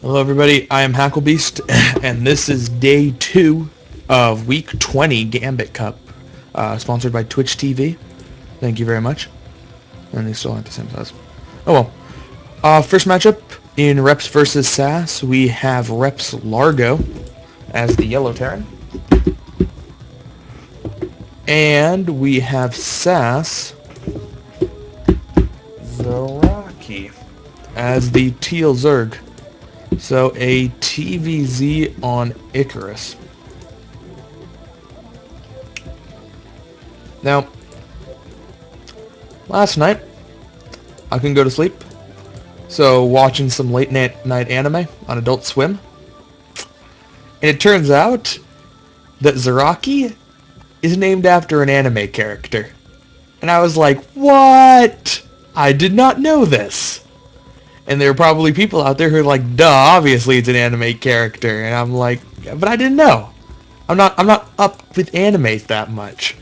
Hello everybody, I am Hacklebeast, and this is day 2 of week 20 Gambit Cup, sponsored by Twitch TV. Thank you very much. And they still aren't the same size. Oh well. First matchup, in Reps versus Sass, we have Reps Largo as the Yellow Terran. And we have Sass Zaraki as the Teal Zerg. So a TVZ on Icarus. Now, last night I couldn't go to sleep, so watching some late night anime on Adult Swim, and it turns out that Zaraki is named after an anime character, and I was like, what? I did not know this. And there are probably people out there who are like, duh, obviously it's an anime character. And I'm like, but I didn't know. I'm not up with animes that much.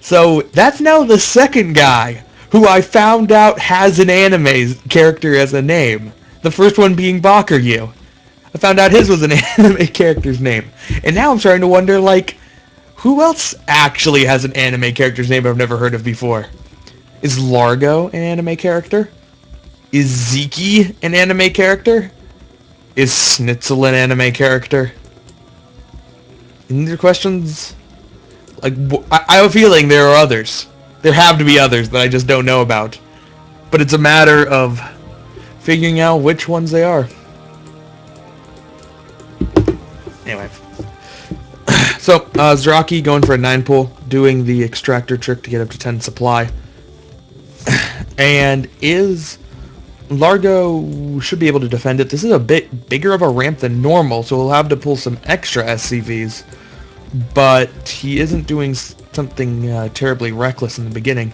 So that's now the second guy who I found out has an anime character as a name. The first one being Bakuryu. I found out his was an anime character's name. And now I'm starting to wonder, like, who else actually has an anime character's name I've never heard of before? Is Largo an anime character? Is Ziki an anime character? Is Schnitzel an anime character? And these are questions, like, I have a feeling there are others. There have to be others that I just don't know about. But it's a matter of figuring out which ones they are. Anyway. So, Zaraki going for a 9 pull, doing the extractor trick to get up to 10 supply. And Largo should be able to defend it. This is a bit bigger of a ramp than normal, so he'll have to pull some extra SCVs. But he isn't doing something terribly reckless in the beginning.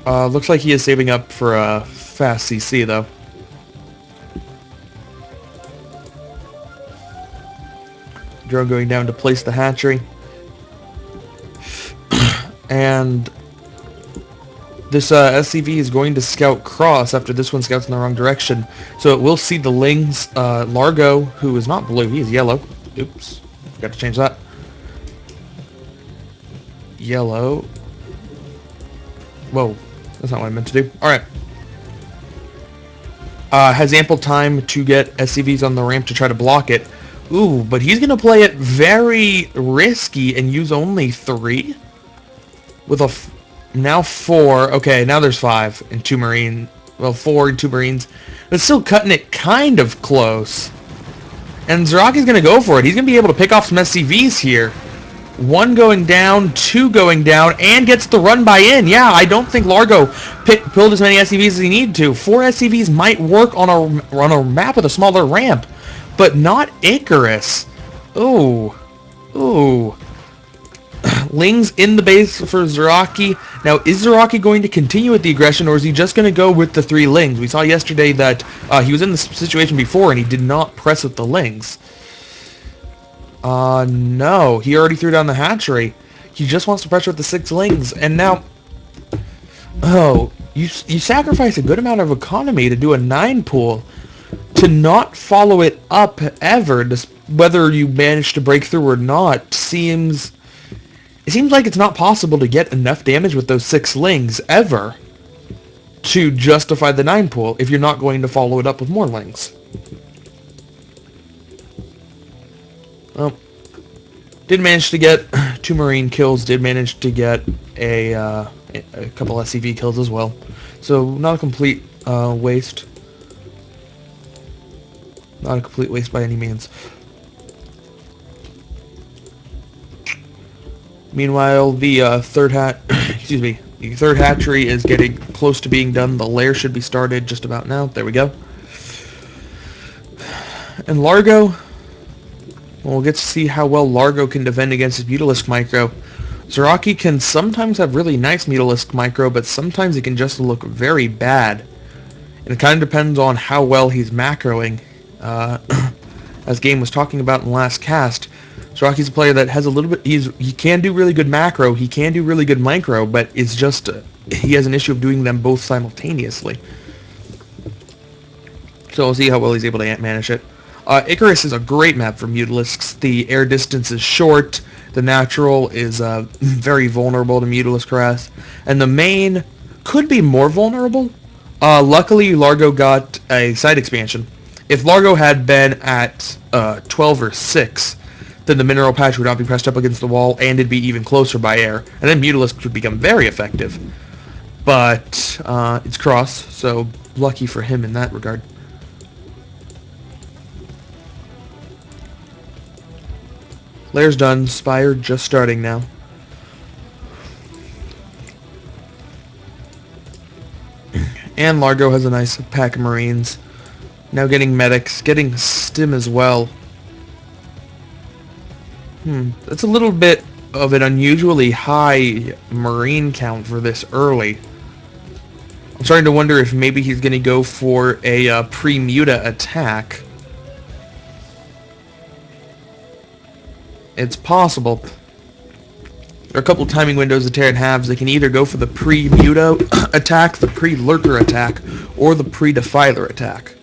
Looks like he is saving up for a fast CC, though. Drone going down to place the hatchery. And this SCV is going to scout cross after this one scouts in the wrong direction. So it will see the Lings. Largo, who is not blue, he is yellow. Oops, forgot to change that. Yellow. Whoa, that's not what I meant to do. Alright. Has ample time to get SCVs on the ramp to try to block it. Ooh, but he's going to play it very risky and use only 3? With a now 4. Okay, now there's 5 and 2 Marine. Well, 4 and 2 Marines. But still cutting it kind of close. And Zaraki's going to go for it. He's going to be able to pick off some SCVs here. 1 going down, 2 going down, and gets the run by in. Yeah, I don't think Largo pulled as many SCVs as he needed to. 4 SCVs might work on a map with a smaller ramp, but not Icarus. Ooh. Ooh. Lings in the base for Zaraki. Now, is Zaraki going to continue with the aggression, or is he just going to go with the 3 Lings? We saw yesterday that he was in this situation before, and he did not press with the Lings. No. He already threw down the hatchery. He just wants to pressure with the 6 Lings, and now... Oh, you sacrifice a good amount of economy to do a 9 pool to not follow it up ever, whether you manage to break through or not, seems... It seems like it's not possible to get enough damage with those 6 Lings ever to justify the 9 pool if you're not going to follow it up with more Lings. Well, did manage to get 2 Marine kills, did manage to get a couple SCV kills as well. So not a complete waste. Not a complete waste by any means. Meanwhile, the third hatchery is getting close to being done. The lair should be started just about now. There we go. And Largo, well, we'll get to see how well Largo can defend against his Mutalisk Micro. Zaraki can sometimes have really nice Mutalisk Micro, but sometimes it can just look very bad. And it kind of depends on how well he's macroing. As Game was talking about in the last cast, Zaraki's a player that has a little bit, he can do really good macro, he can do really good micro, but it's just, he has an issue of doing them both simultaneously. So we'll see how well he's able to manage it. Icarus is a great map for Mutalisks. The air distance is short. The natural is very vulnerable to Mutalisk harass. And the main could be more vulnerable. Luckily, Largo got a side expansion. If Largo had been at 12 or 6, then the mineral patch would not be pressed up against the wall, and it'd be even closer by air. And then Mutalisks would become very effective. But it's cross, so lucky for him in that regard. Lair's done. Spire just starting now. And Largo has a nice pack of Marines. Now getting medics, getting stim as well. That's a little bit of an unusually high Marine count for this early. I'm starting to wonder if maybe he's going to go for a pre-muta attack. It's possible. There are a couple timing windows that tear in halves. They can either go for the pre-muta attack, the pre-lurker attack, or the pre-defiler attack.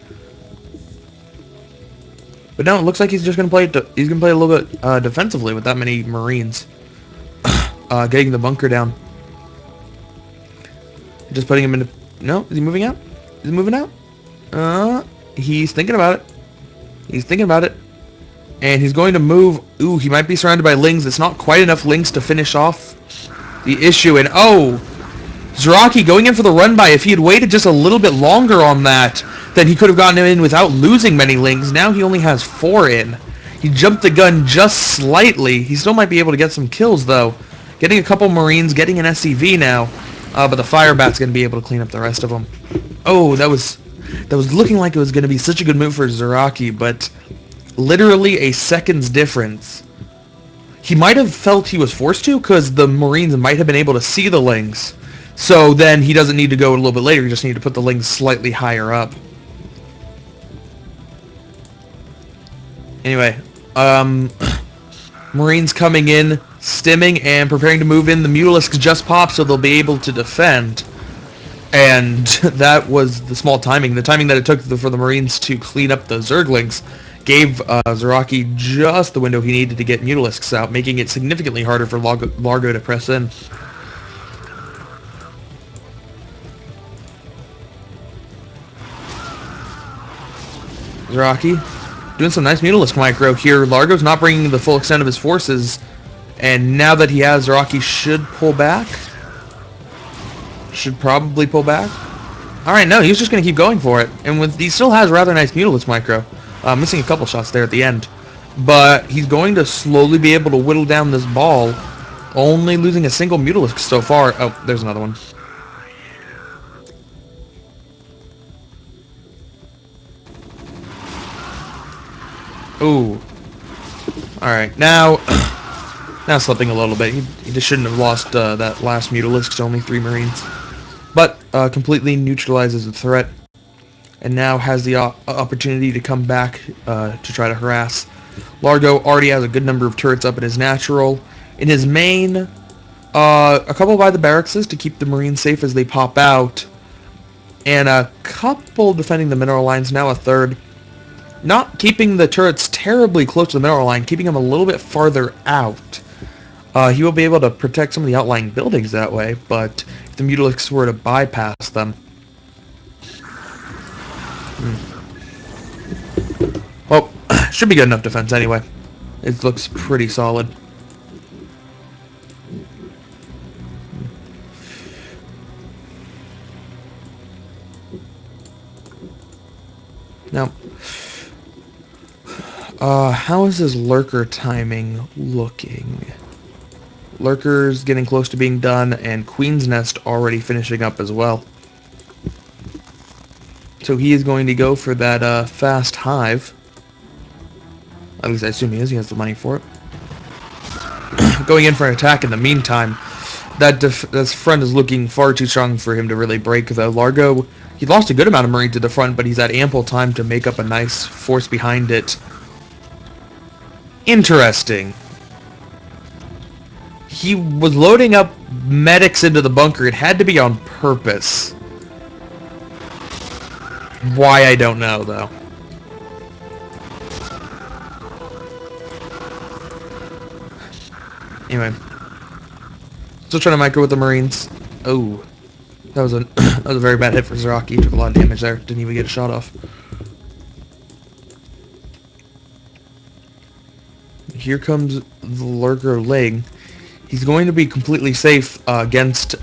But no, it looks like he's just going to play. He's going to play a little bit defensively with that many Marines, getting the bunker down. Just putting him into. No, is he moving out? Is he moving out? He's thinking about it. He's thinking about it. And he's going to move. Ooh, he might be surrounded by Lings. It's not quite enough Lings to finish off the issue. And oh, Zaraki going in for the run by. If he had waited just a little bit longer on that, then he could have gotten him in without losing many Lings. Now he only has 4 in. He jumped the gun just slightly. He still might be able to get some kills, though. Getting a couple Marines, getting an SCV now. But the Firebat's going to be able to clean up the rest of them. Oh, that was looking like it was going to be such a good move for Zaraki, but literally a second's difference. He might have felt he was forced to, because the Marines might have been able to see the Lings. So then he doesn't need to go a little bit later, he just needs to put the Lings slightly higher up. Anyway, Marines coming in, stimming, and preparing to move in. The Mutalisks just popped, so they'll be able to defend. And that was the small timing. The timing that it took for the Marines to clean up the Zerglings gave Zaraki just the window he needed to get Mutalisks out, making it significantly harder for Largo to press in. Zaraki doing some nice Mutalisk micro here. Largo's not bringing the full extent of his forces, and now that he has, Zaraki should pull back. Should probably pull back. Alright, no, he's just going to keep going for it. And he still has rather nice Mutalisk micro. Missing a couple shots there at the end. But he's going to slowly be able to whittle down this ball, only losing a single Mutalisk so far. Oh, there's another one. Ooh. Alright, now slipping a little bit. He just shouldn't have lost that last Mutalisk to only 3 Marines. But completely neutralizes the threat. And now has the opportunity to come back to try to harass. Largo already has a good number of turrets up in his natural. In his main, a couple by the barracks to keep the Marines safe as they pop out. And a couple defending the mineral lines, now a third. Not keeping the turrets terribly close to the mineral line, keeping them a little bit farther out. He will be able to protect some of the outlying buildings that way, but if the Mutalisks were to bypass them... Well, should be good enough defense anyway. It looks pretty solid. Now, how is his lurker timing looking? Lurker's getting close to being done, and Queen's Nest already finishing up as well. So he is going to go for that fast hive. At least I assume he is. He has the money for it. Going in for an attack in the meantime. That front is looking far too strong for him to really break, though. Largo, he lost a good amount of Marine to the front, but he's had ample time to make up a nice force behind it. Interesting. He was loading up medics into the bunker. It had to be on purpose. Why, I don't know, though. Anyway. Still trying to micro with the Marines. Oh. That was a that was a very bad hit for Zaraki. He took a lot of damage there. Didn't even get a shot off. Here comes the Lurker Leg. He's going to be completely safe against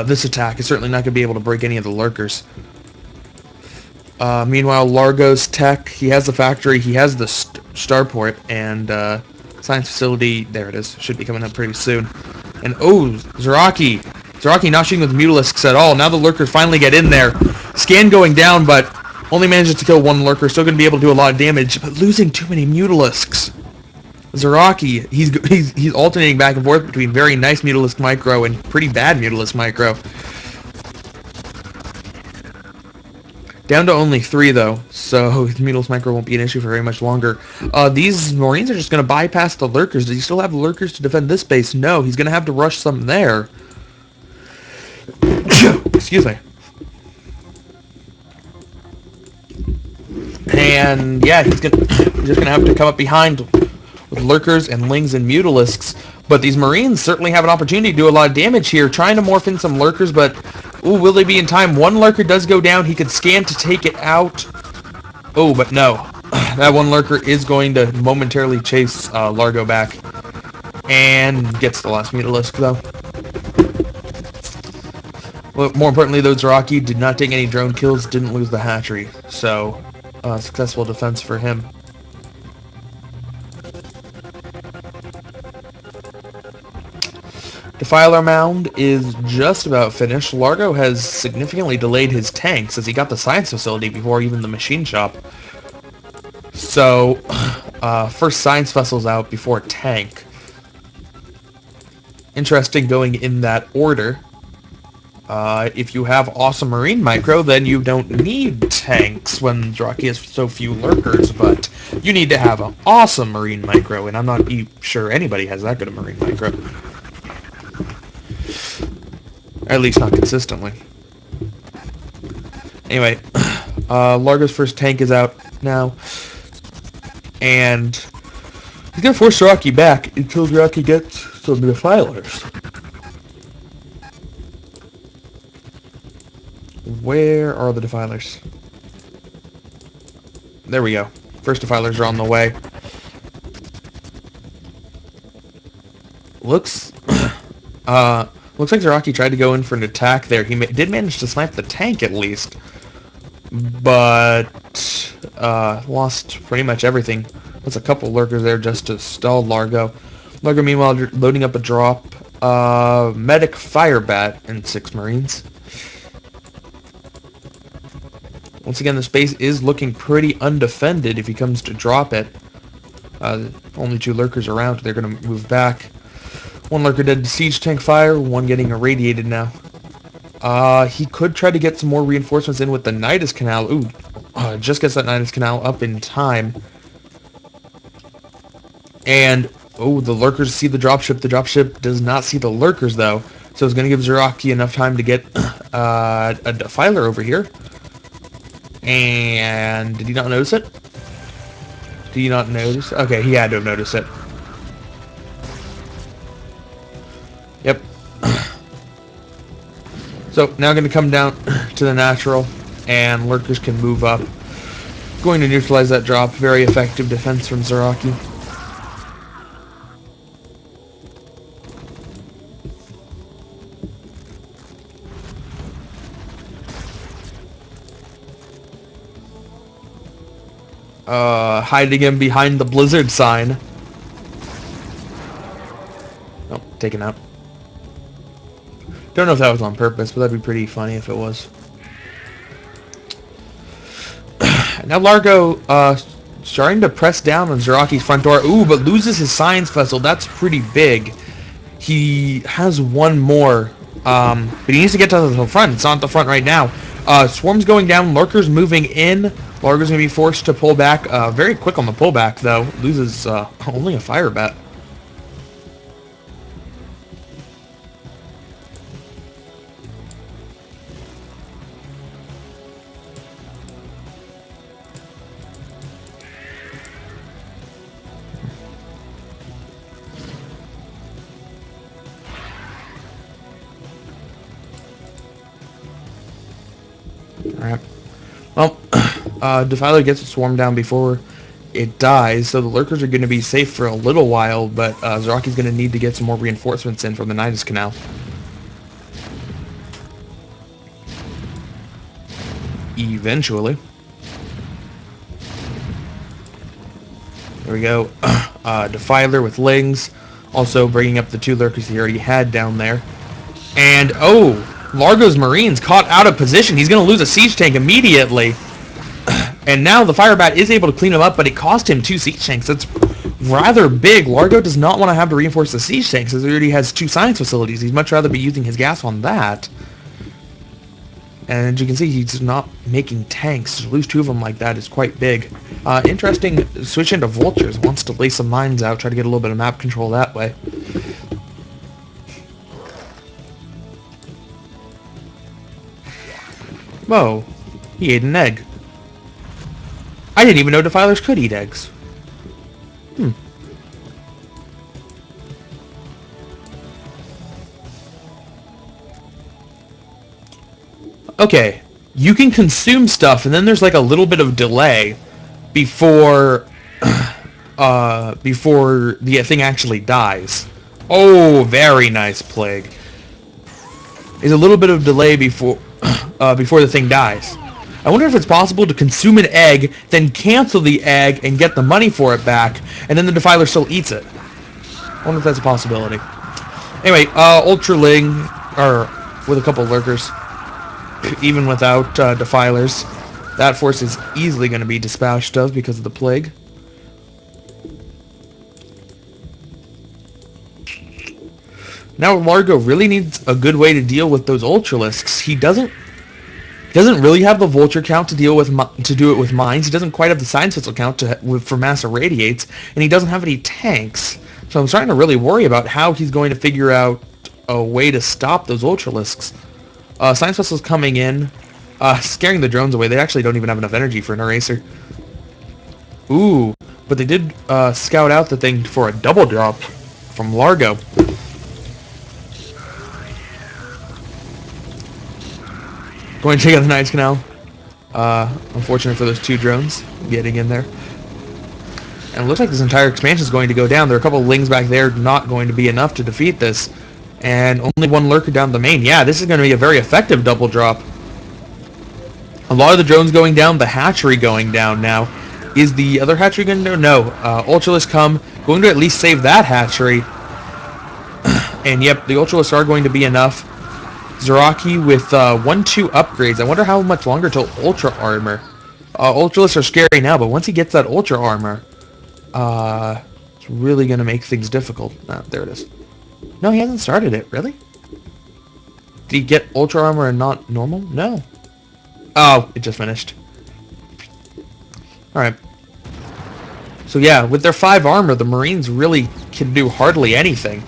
this attack. He's certainly not going to be able to break any of the Lurkers. Meanwhile, Largo's tech, he has the factory, he has the starport, and science facility, there it is, should be coming up pretty soon. And oh, Zaraki not shooting with Mutalisks at all. Now the Lurkers finally get in there. Scan going down, but only manages to kill one Lurker, still going to be able to do a lot of damage, but losing too many Mutalisks. Zaraki, he's alternating back and forth between very nice Mutalisk micro and pretty bad Mutalisk micro. Down to only 3, though, so his Mutalisk micro won't be an issue for very much longer. These Marines are just going to bypass the Lurkers. Does he still have the Lurkers to defend this base? No, he's going to have to rush some there. Excuse me. And, yeah, he's just going to have to come up behind with Lurkers and Lings and Mutalisks. But these Marines certainly have an opportunity to do a lot of damage here, trying to morph in some Lurkers, but ooh, will they be in time? One Lurker does go down. He could scan to take it out. Oh, but no. That one Lurker is going to momentarily chase Largo back. And gets the last Mutalisk, though. Well, more importantly, though, Zaraki did not take any drone kills, didn't lose the hatchery. So, successful defense for him. Defiler Mound is just about finished. Largo has significantly delayed his tanks as he got the science facility before even the machine shop. So, first science vessel's out before tank. Interesting going in that order. If you have awesome Marine micro, then you don't need tanks when Zaraki has so few Lurkers, but you need to have an awesome Marine micro, and I'm not sure anybody has that good a Marine micro. At least not consistently. Anyway, Largo's first tank is out now. And he's going to force Zaraki back until Zaraki gets some defilers. Where are the defilers? There we go. First defilers are on the way. Looks like Zaraki tried to go in for an attack there. He did manage to snipe the tank at least, but lost pretty much everything. There's a couple Lurkers there just to stall Largo. Largo, meanwhile, loading up a drop. Medic Firebat and 6 Marines. Once again, this base is looking pretty undefended if he comes to drop it. Only 2 Lurkers around. They're going to move back. 1 Lurker dead to siege tank fire, 1 getting irradiated now. He could try to get some more reinforcements in with the Nidus Canal. Ooh, just gets that Nidus Canal up in time. And, oh, the Lurkers see the dropship. The dropship does not see the Lurkers, though. So it's going to give Zaraki enough time to get a Defiler over here. And did he not notice it? Did he not notice? Okay, he had to have noticed it. Yep. So now going to come down to the natural, and Lurkers can move up. Going to neutralize that drop. Very effective defense from Zaraki. Hiding him behind the blizzard sign. Oh, taken out. Don't know if that was on purpose, but that'd be pretty funny if it was. Now Largo starting to press down on Zaraki's front door. Ooh, but loses his science vessel. That's pretty big. He has 1 more, but he needs to get to the front. It's not at the front right now. Swarm's going down. Lurker's moving in. Largo's going to be forced to pull back. Very quick on the pullback, though. Loses only a Firebat. Alright. Well, Defiler gets a swarm down before it dies, so the lurkers are going to be safe for a little while, but Zaraki's going to need to get some more reinforcements in from the Nidus Canal. Eventually. There we go. Defiler with Lings, also bringing up the 2 lurkers he already had down there. And, oh, Largo's Marines caught out of position. He's going to lose a siege tank immediately. And now the Firebat is able to clean him up, but it cost him 2 siege tanks. That's rather big. Largo does not want to have to reinforce the siege tanks, as he already has 2 science facilities. He'd much rather be using his gas on that. And as you can see, he's not making tanks. To lose 2 of them like that is quite big. Interesting switch into Vultures. Wants to lay some mines out, try to get a little bit of map control that way. Whoa, he ate an egg. I didn't even know Defilers could eat eggs. Okay, you can consume stuff, and then there's like a little bit of delay before before the thing actually dies. Oh, very nice, Plague. There's a little bit of delay before before the thing dies. I wonder if it's possible to consume an egg, then cancel the egg and get the money for it back, and then the Defiler still eats it. I wonder if that's a possibility. Anyway, Ultraling, or with a couple lurkers, even without Defilers, that force is easily going to be dispatched of because of the Plague. Now Largo really needs a good way to deal with those Ultralisks. He doesn't really have the vulture count to deal with to do it with mines. He doesn't quite have the science missile count for mass irradiates, and he doesn't have any tanks. So I'm starting to really worry about how he's going to figure out a way to stop those Ultralisks. Science missiles coming in, scaring the drones away. They actually don't even have enough energy for an eraser. Ooh, but they did scout out the thing for a double drop from Largo. Going to check out the Nidus Canal. Unfortunate for those 2 drones getting in there. And it looks like this entire expansion is going to go down. There are a couple of Lings back there, not going to be enough to defeat this. And only 1 lurker down the main. Yeah, this is going to be a very effective double drop. A lot of the drones going down, the hatchery going down now. Is the other hatchery going to go? No. Ultralisk come, going to at least save that hatchery. And yep, the Ultralisks are going to be enough. Zaraki with 1-2 upgrades. I wonder how much longer till Ultra Armor. Ultralisks are scary now, but once he gets that Ultra Armor, it's really going to make things difficult. There it is. No, he hasn't started it. Really? Did he get Ultra Armor and not normal? No. Oh, it just finished. Alright. So yeah, with their 5 armor, the Marines really can do hardly anything.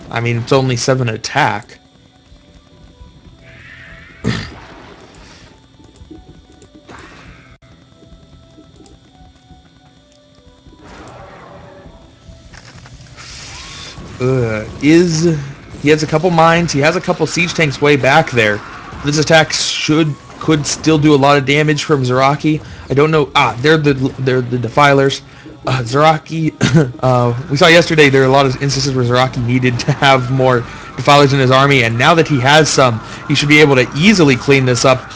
I mean, it's only 7 attack. He has a couple mines. He has a couple siege tanks way back there. This attack could still do a lot of damage from Zaraki. I don't know. They're the Defilers. Zaraki. We saw yesterday there are a lot of instances where Zaraki needed to have more Defilers in his army, and now that he has some, he should be able to easily clean this up.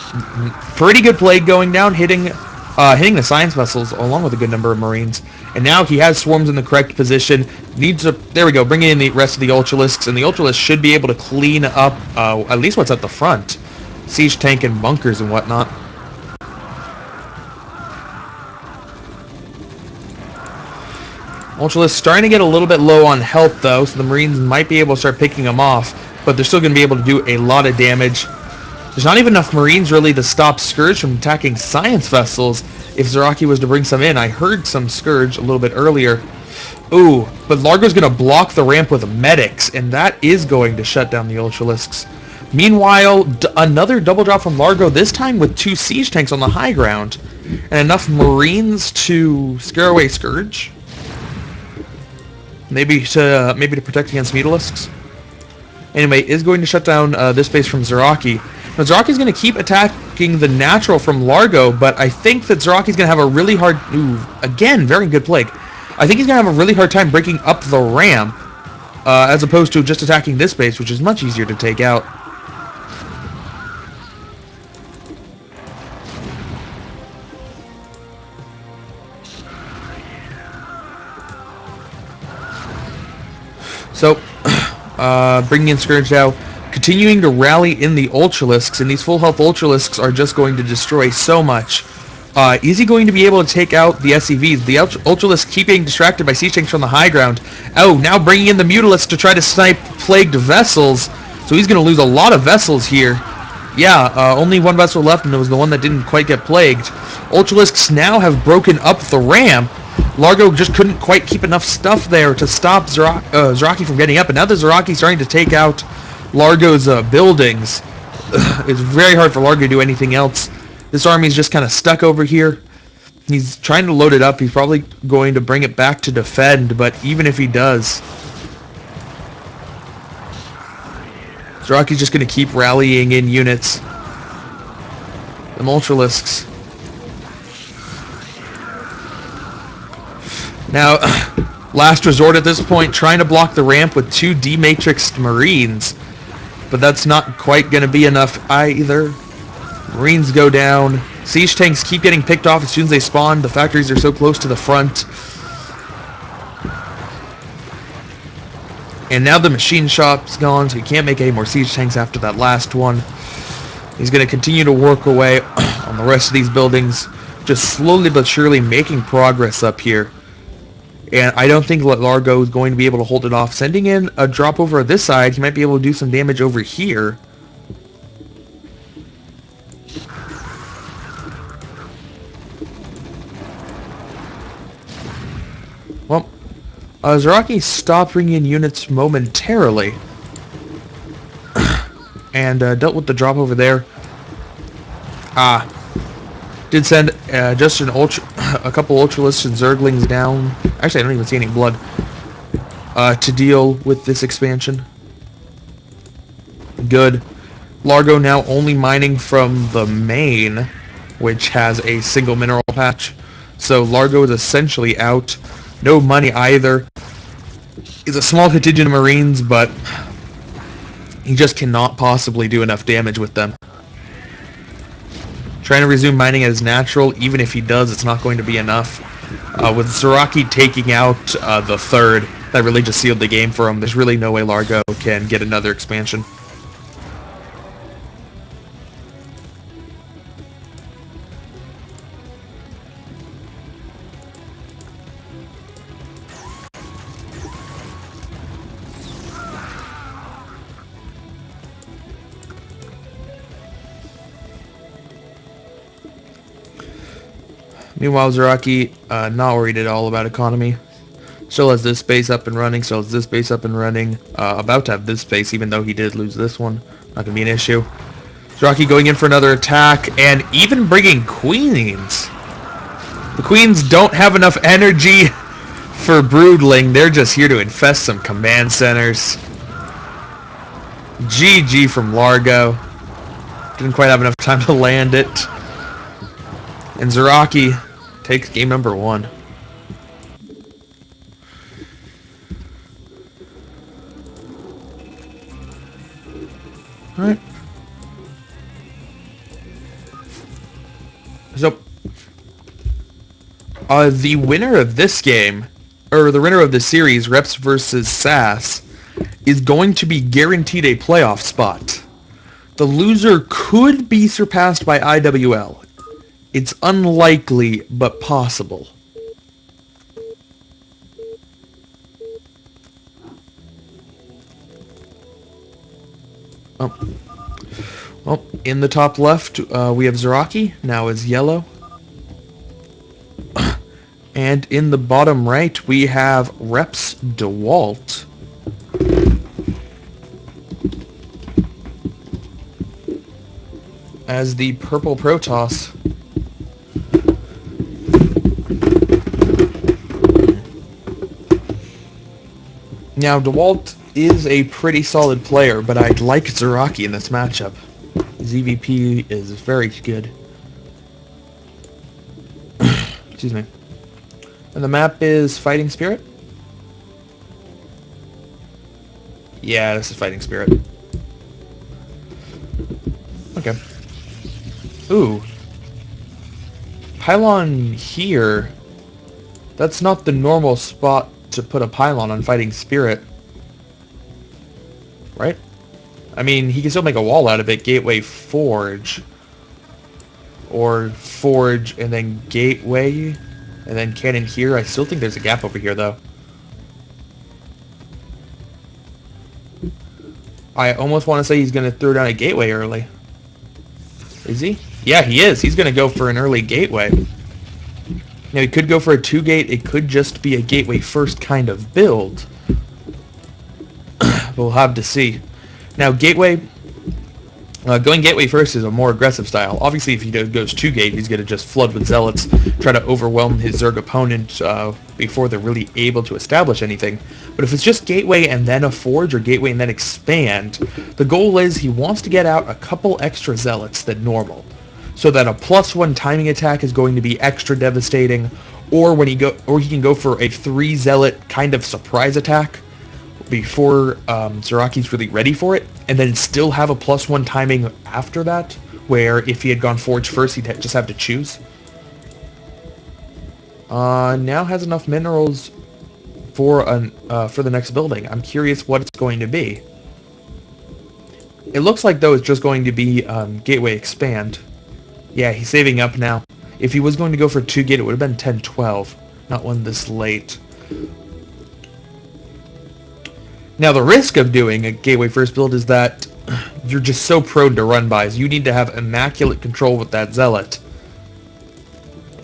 Pretty good Plague going down, hitting the science vessels along with a good number of Marines. And now he has swarms in the correct position. Needs to, there we go, bring in the rest of the Ultralisks, and the Ultralisks should be able to clean up at least what's at the front. Siege tank and bunkers and whatnot. Ultralisks starting to get a little bit low on health though, so the Marines might be able to start picking them off, but they're still going to be able to do a lot of damage. There's not even enough Marines really to stop Scourge from attacking science vessels if Zaraki was to bring some in. I heard some Scourge a little bit earlier. Ooh, but Largo's going to block the ramp with medics, and that is going to shut down the Ultralisks. Meanwhile, another double drop from Largo, this time with 2 siege tanks on the high ground, and enough Marines to scare away Scourge. Maybe to protect against Mutalisks. Anyway, is going to shut down this base from Zaraki. Now, Zaraki's going to keep attacking the natural from Largo, but I think that Zaraki's going to have a really hard... Ooh, again, very good plague. I think he's going to have a really hard time breaking up the ramp, as opposed to just attacking this base, which is much easier to take out. So, bringing in Scourge now, continuing to rally in the Ultralisks, and these full health Ultralisks are just going to destroy so much. Is he going to be able to take out the SCVs? The Ultralisks keep getting distracted by siege tanks from the high ground. Oh, now bringing in the Mutalisks to try to snipe plagued vessels. So he's going to lose a lot of vessels here. Yeah, only one vessel left, and it was the one that didn't quite get plagued. Ultralisks now have broken up the ramp. Largo just couldn't quite keep enough stuff there to stop Zaraki from getting up, and now the Zaraki's starting to take out Largo's buildings. It's very hard for Largo to do anything else. This army's just kind of stuck over here. He's trying to load it up. He's probably going to bring it back to defend, but even if he does, Zaraki's just going to keep rallying in units. The Ultralisks. Now, last resort at this point, trying to block the ramp with 2 dematrixed Marines. But that's not quite going to be enough either. Marines go down. Siege tanks keep getting picked off as soon as they spawn. The factories are so close to the front. And now the machine shop's gone, so he can't make any more siege tanks after that last one. He's going to continue to work away on the rest of these buildings, just slowly but surely making progress up here. And I don't think Largo is going to be able to hold it off. Sending in a drop over this side, he might be able to do some damage over here. Well, Zaraki stopped bringing in units momentarily. And dealt with the drop over there. Did send just a couple Ultralisks and Zerglings down. Actually, I don't even see any blood. To deal with this expansion. Good. Largo now only mining from the main, which has a single mineral patch. So Largo is essentially out. No money either. He's a small contingent of Marines, but he just cannot possibly do enough damage with them. Trying to resume mining as natural, even if he does, it's not going to be enough. With Zaraki taking out the third, that really just sealed the game for him. There's really no way Largo can get another expansion. Meanwhile, Zaraki, not worried at all about economy. Still has this base up and running, still has this base up and running. About to have this base, even though he did lose this one. Not going to be an issue. Zaraki going in for another attack, and even bringing queens. The queens don't have enough energy for broodling. They're just here to infest some command centers. GG from Largo. Didn't quite have enough time to land it. And Zaraki takes game number 1. Alright. So, the winner of this game, or the winner of the series, Reps versus SAS, is going to be guaranteed a playoff spot. The loser could be surpassed by IWL. It's unlikely, but possible. Well, in the top left, we have Zaraki, now is yellow. And in the bottom right, we have Reps DeWalt. As the purple Protoss. Now, DeWalt is a pretty solid player, but I'd like Zaraki in this matchup. ZVP is very good. Excuse me. And the map is Fighting Spirit? Yeah, this is Fighting Spirit. Okay. Ooh. Pylon here. That's not the normal spot to put a pylon on Fighting Spirit. Right? I mean, he can still make a wall out of it. Gateway Forge. Or Forge and then Gateway. And then Cannon here. I still think there's a gap over here, though. I almost want to say he's going to throw down a Gateway early. Is he? Yeah, he is. He's going to go for an early Gateway. Now, he could go for a 2-gate. It could just be a Gateway first kind of build. We'll have to see. Now, Gateway... going Gateway first is a more aggressive style. Obviously, if he goes 2-gate, he's going to just flood with Zealots, try to overwhelm his Zerg opponent before they're really able to establish anything. But if it's just Gateway and then a Forge, or Gateway and then expand, the goal is he wants to get out a couple extra Zealots than normal, so that a +1 timing attack is going to be extra devastating, or he can go for a 3 Zealot kind of surprise attack before Zeraki's really ready for it, and then still have a +1 timing after that, where if he had gone Forge first, he'd just have to choose. Now has enough minerals for the next building. I'm curious what it's going to be. It looks like, though, it's just going to be Gateway Expand. Yeah, he's saving up now. If he was going to go for 2-gate, it would have been 10-12, not one this late. Now, the risk of doing a Gateway first build is that you're just so prone to run-bys. You need to have immaculate control with that Zealot.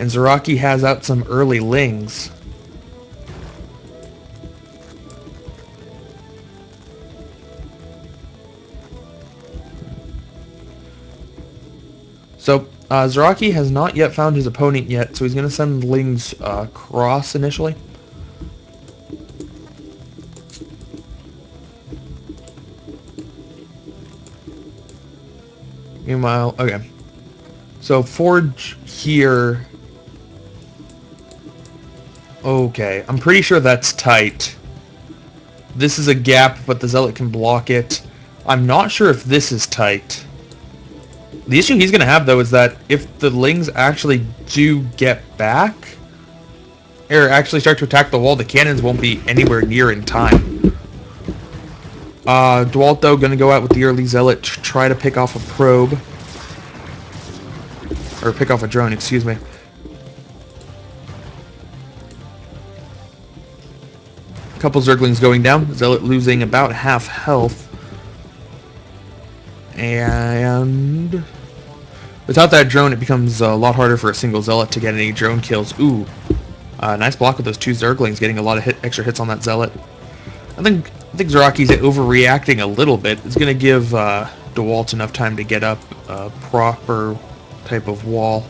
And Zeraki has out some early Lings. So, Zeraki has not yet found his opponent yet, so he's going to send Lings across initially. Meanwhile, okay. So, Forge here. Okay, I'm pretty sure that's tight. This is a gap, but the Zealot can block it. I'm not sure if this is tight. The issue he's going to have, though, is that if the Lings actually do get back, or actually start to attack the wall, the cannons won't be anywhere near in time. Dwalt, though, going to go out with the early Zealot to try to pick off a probe. Or pick off a drone, excuse me. A couple Zerglings going down. Zealot losing about half health. And without that drone, it becomes a lot harder for a single Zealot to get any drone kills. Ooh. Nice block with those 2 Zerglings, getting a lot of extra hits on that Zealot. I think Zeraki's overreacting a little bit. It's going to give DeWalt enough time to get up a proper type of wall.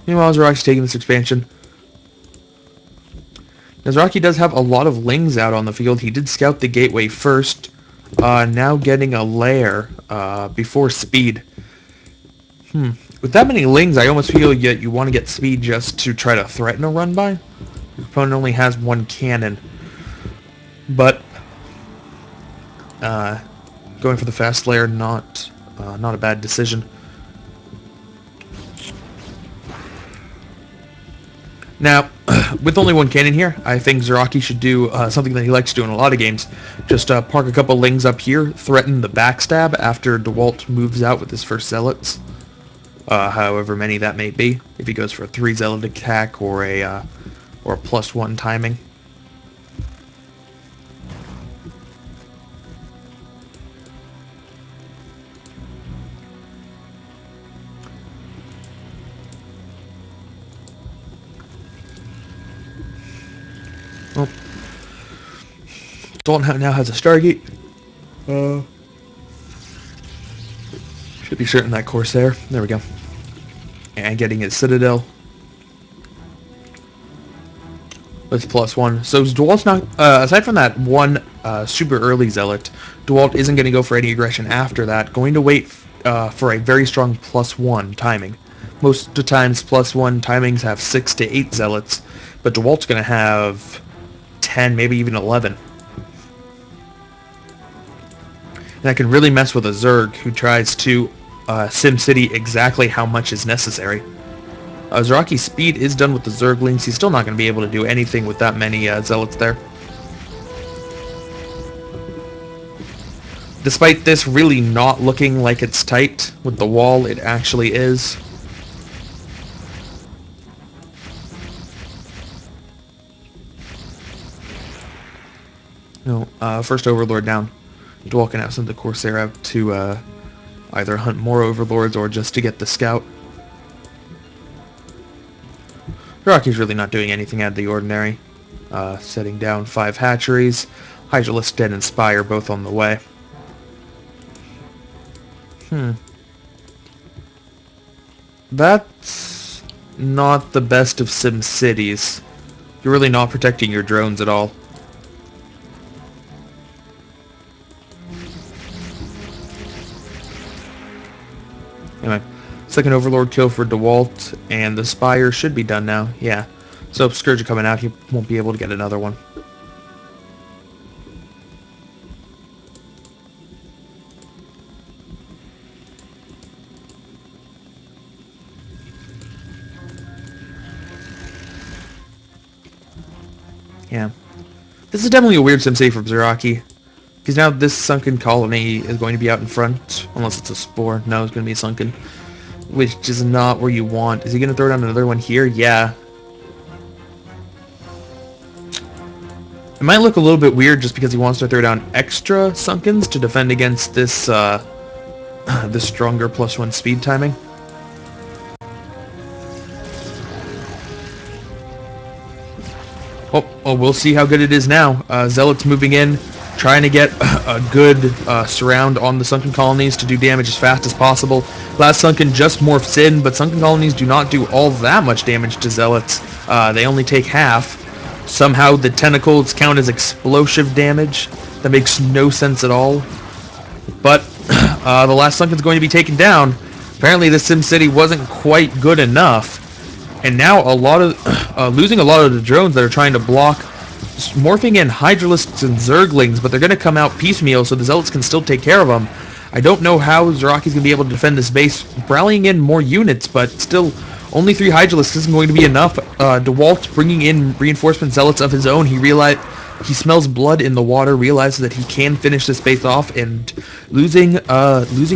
Meanwhile, Zeraki's taking this expansion. Now, Zeraki does have a lot of Lings out on the field. He did scout the Gateway first. Now getting a lair before speed. With that many Lings, I almost feel that you want to get speed just to try to threaten a run-by. Your opponent only has 1 cannon. But going for the fast lair, not a bad decision. Now, with only 1 cannon here, I think Zeraki should do something that he likes to do in a lot of games. Just park a couple Lings up here, threaten the backstab after DeWalt moves out with his first Zealots. However many that may be, if he goes for a 3 Zealot attack or a +1 timing. Oh. Dalton now has a Stargate. Should be certain that Corsair. There we go. And getting his Citadel. with +1. So DeWalt's not, aside from that one super early Zealot, DeWalt isn't going to go for any aggression after that. Going to wait for a very strong +1 timing. Most of the times +1 timings have 6 to 8 Zealots, but DeWalt's going to have 10, maybe even 11. And that can really mess with a Zerg who tries to SimCity exactly how much is necessary. Zeraki's speed is done with the Zerglings. He's still not going to be able to do anything with that many Zealots there. Despite this really not looking like it's tight with the wall, it actually is. No, first Overlord down. DeWalt can have sent the Corsair out to either hunt more Overlords or just to get the Scout. Zeraki's really not doing anything out of the ordinary. Setting down 5 hatcheries. Hydralisk, Den, and Spire both on the way. That's not the best of SimCities. You're really not protecting your drones at all. Anyway, second Overlord kill for DeWalt, and the Spire should be done now. Yeah. So if Scourge are coming out, he won't be able to get another one. Yeah. This is definitely a weird SimCity from Zeraki. Because now this sunken colony is going to be out in front. Unless it's a spore. No, it's going to be sunken. Which is not where you want. Is he going to throw down another one here? Yeah. It might look a little bit weird just because he wants to throw down extra sunkens to defend against this, this stronger +1 speed timing. Oh, we'll see how good it is now. Zealots moving in, trying to get a good surround on the sunken colonies to do damage as fast as possible. Last sunken just morphs in, but sunken colonies do not do all that much damage to Zealots. They only take half. Somehow the tentacles count as explosive damage. That makes no sense at all. But the last sunken's going to be taken down. Apparently the SimCity wasn't quite good enough. And now a lot of losing a lot of the drones that are trying to block, morphing in Hydralisks and Zerglings, but they're going to come out piecemeal so the Zealots can still take care of them. I don't know how Zeraki's going to be able to defend this base, rallying in more units, but still, only 3 Hydralisks isn't going to be enough. DeWalt bringing in reinforcement Zealots of his own. He smells blood in the water, realizes that he can finish this base off, and losing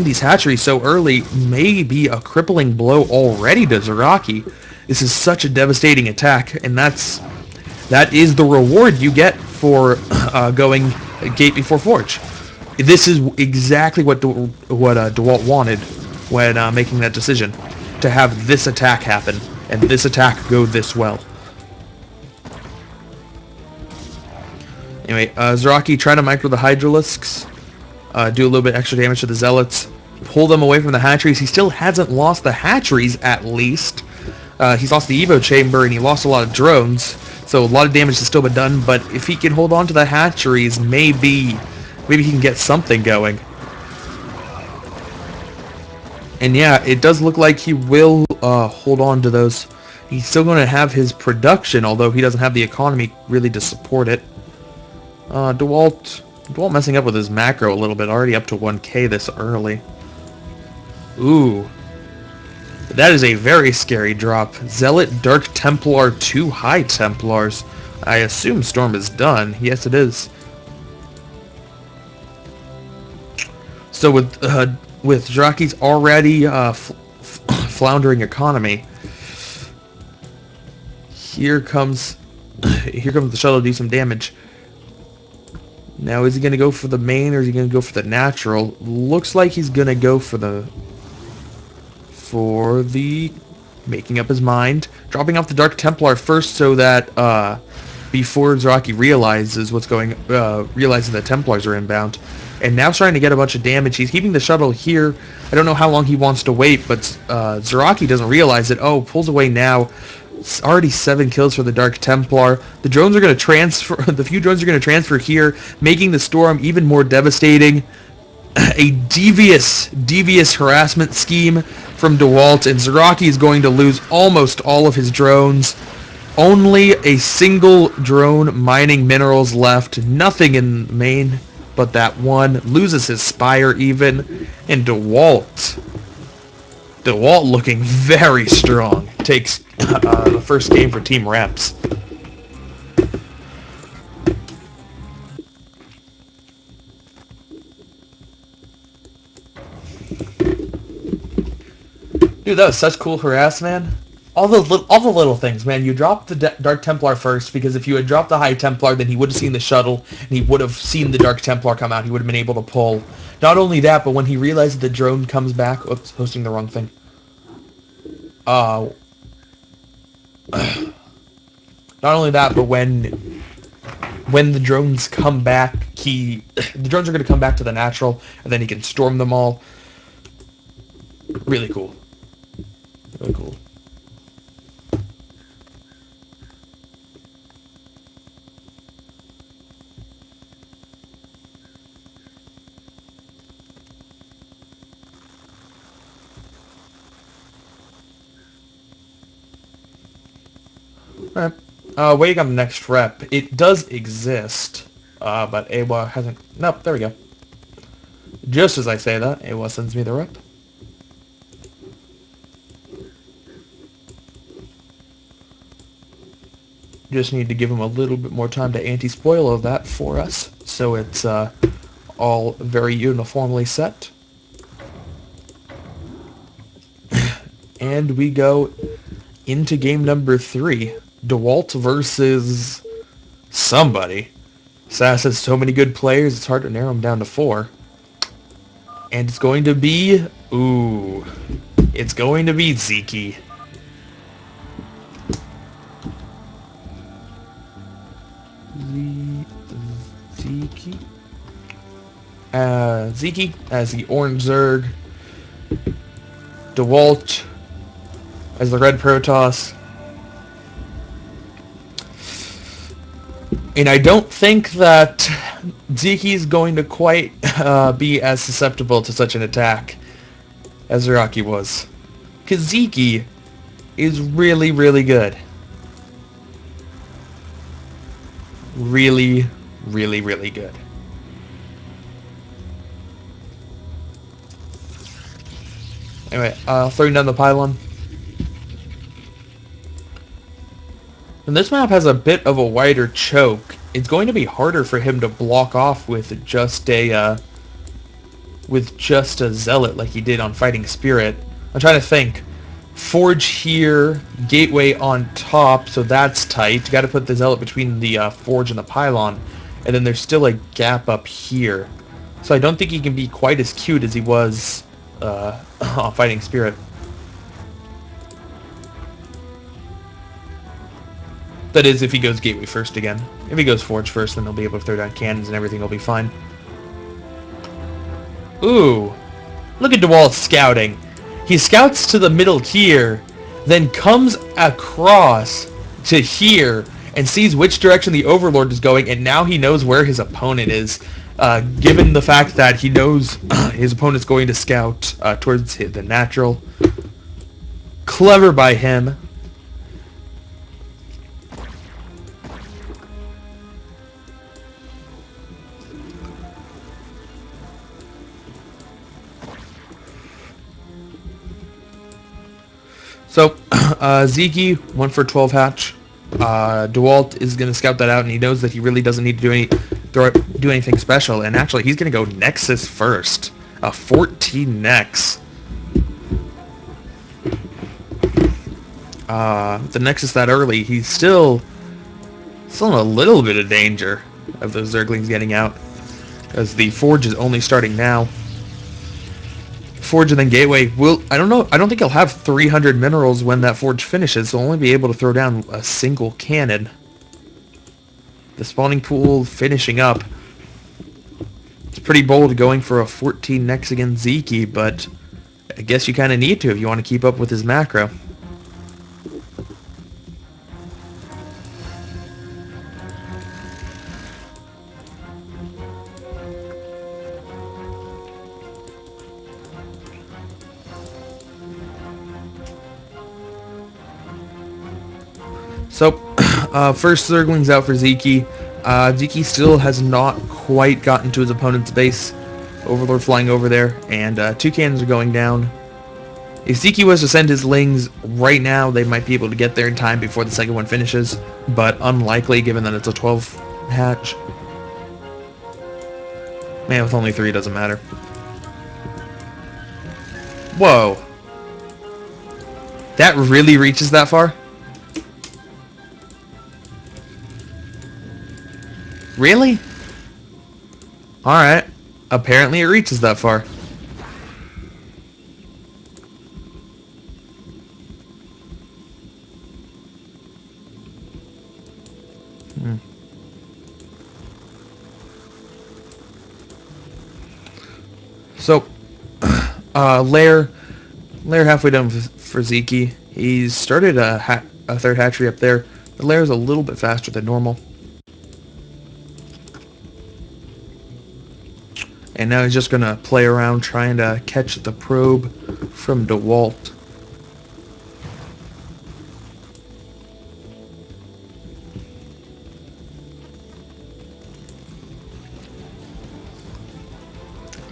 these hatcheries so early may be a crippling blow already to Zeraki. This is such a devastating attack, and that is the reward you get for going gate before forge. This is exactly what DeWalt wanted when making that decision, to have this attack happen, and this attack go this well. Anyway, Zeraki trying to micro the Hydralisks, do a little bit extra damage to the Zealots, pull them away from the hatcheries. He still hasn't lost the hatcheries, at least. He's lost the Evo chamber, and he lost a lot of drones, so a lot of damage has still been done, but if he can hold on to the hatcheries, maybe he can get something going. And yeah, it does look like he will hold on to those. He's still going to have his production, although he doesn't have the economy really to support it. DeWalt messing up with his macro a little bit, already up to 1k this early. Ooh. That is a very scary drop. Zealot, Dark Templar, 2 High Templars. I assume Storm is done. Yes, it is. So with Zeraki's already floundering economy, here comes the shuttle to do some damage. Now, is he going to go for the main or is he going to go for the natural? Looks like he's going to go for the making up his mind, dropping off the Dark Templar first so that before Zeraki realizes realizes that Templars are inbound, and now starting to get a bunch of damage. He's keeping the shuttle here. I don't know how long he wants to wait, but Zeraki doesn't realize it. Oh, pulls away now. It's already 7 kills for the Dark Templar. The drones are going to transfer. The few drones are going to transfer here, making the storm even more devastating. A devious harassment scheme from DeWalt, and Zaraki is going to lose almost all of his drones. Only a single drone mining minerals left. Nothing in main but that one. Loses his Spire even. And DeWalt looking very strong. Takes the first game for Team Reps. Dude, that was such cool harass, man. All the little things, man. You dropped the Dark Templar first, because if you had dropped the High Templar, then he would have seen the shuttle, and he would have seen the Dark Templar come out. He would have been able to pull. Not only that, but when he realized the drone comes back... Oops, hosting the wrong thing. Not only that, but when the drones come back, the drones are going to come back to the natural, and then he can storm them all. Really cool. Really cool. Alright. Waiting on the next rep. It does exist, but AWA hasn't... Nope, there we go. Just as I say that, AWA sends me the rep. Just need to give him a little bit more time to anti-spoil of that for us, so it's all very uniformly set. And we go into game number 3. DeWalt versus somebody. SAS has so many good players, it's hard to narrow them down to 4. And it's going to be... Ooh. It's going to be Zeke. Zeke. Zeke as the Orange Zerg. DeWalt as the Red Protoss. And I don't think that Zeke's going to quite be as susceptible to such an attack as Zaraki was. Because Zeke is really, really good. Really, really, really good. Anyway, throwing down the pylon. And this map has a bit of a wider choke. It's going to be harder for him to block off with just a zealot like he did on Fighting Spirit. I'm trying to think. Forge here, gateway on top, so that's tight. You got to put the zealot between the forge and the pylon, and then there's still a gap up here. So I don't think he can be quite as cute as he was on Fighting Spirit. That is, if he goes gateway first again. If he goes forge first, then he'll be able to throw down cannons and everything will be fine. Ooh, look at DeWalt scouting. He scouts to the middle here, then comes across to here and sees which direction the Overlord is going, and now he knows where his opponent is, given the fact that he knows his opponent's going to scout towards the natural. Clever by him. So, Zeke, 1 for 12 hatch. DeWalt is going to scout that out, and he knows that he really doesn't need to do anything special. And actually, he's going to go Nexus first. 14 Nex. The Nexus that early, he's still in a little bit of danger of those Zerglings getting out, as the Forge is only starting now. Forge and then Gateway I don't think he'll have 300 minerals when that Forge finishes, so he'll only be able to throw down a single cannon. The spawning pool finishing up. It's pretty bold going for a 14 Nex against Zeke, but I guess you kind of need to if you want to keep up with his macro. So, first Zergling's out for Zeke. Zeke still has not quite gotten to his opponent's base. Overlord flying over there, and 2 cannons are going down. If Zeke was to send his Lings right now, they might be able to get there in time before the second one finishes, but unlikely given that it's a 12 hatch. Man, with only 3 it doesn't matter. Whoa. That really reaches that far? Really? Alright. Apparently it reaches that far. So, Lair halfway done for Zeke. He's started a third hatchery up there. The Lair is a little bit faster than normal. And now he's just going to play around trying to catch the probe from DeWalt.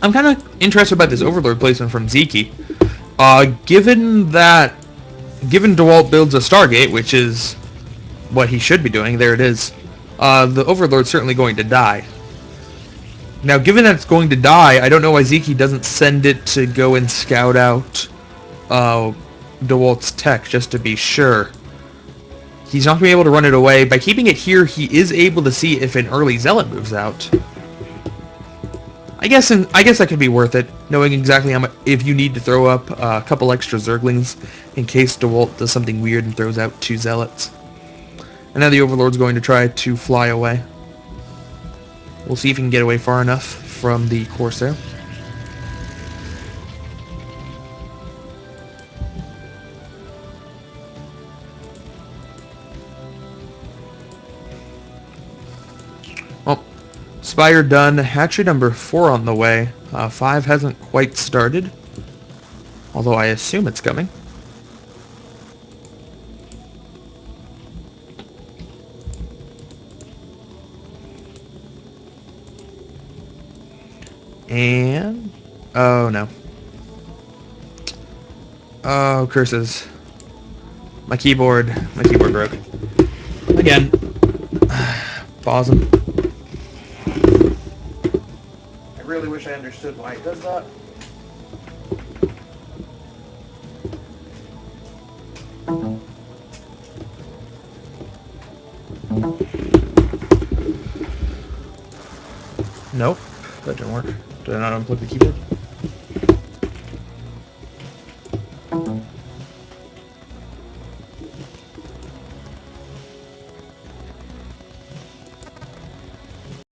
I'm kind of interested by this Overlord placement from Zeke. Given DeWalt builds a Stargate, which is what he should be doing, there it is, the Overlord's certainly going to die. Now, given that it's going to die, I don't know why Zeke doesn't send it to go and scout out DeWalt's tech, just to be sure. He's not going to be able to run it away. By keeping it here, he is able to see if an early Zealot moves out. I guess that could be worth it, knowing exactly how much, if you need to throw up a couple extra Zerglings in case DeWalt does something weird and throws out 2 Zealots. And now the Overlord's going to try to fly away. We'll see if he can get away far enough from the Corsair. Well, Spire done. Hatchery number 4 on the way. 5 hasn't quite started, although I assume it's coming. And oh no. Oh, curses. My keyboard broke. Again. Pause him. I really wish I understood why it does that. Nope, that didn't work. Did I not unplug the keyboard?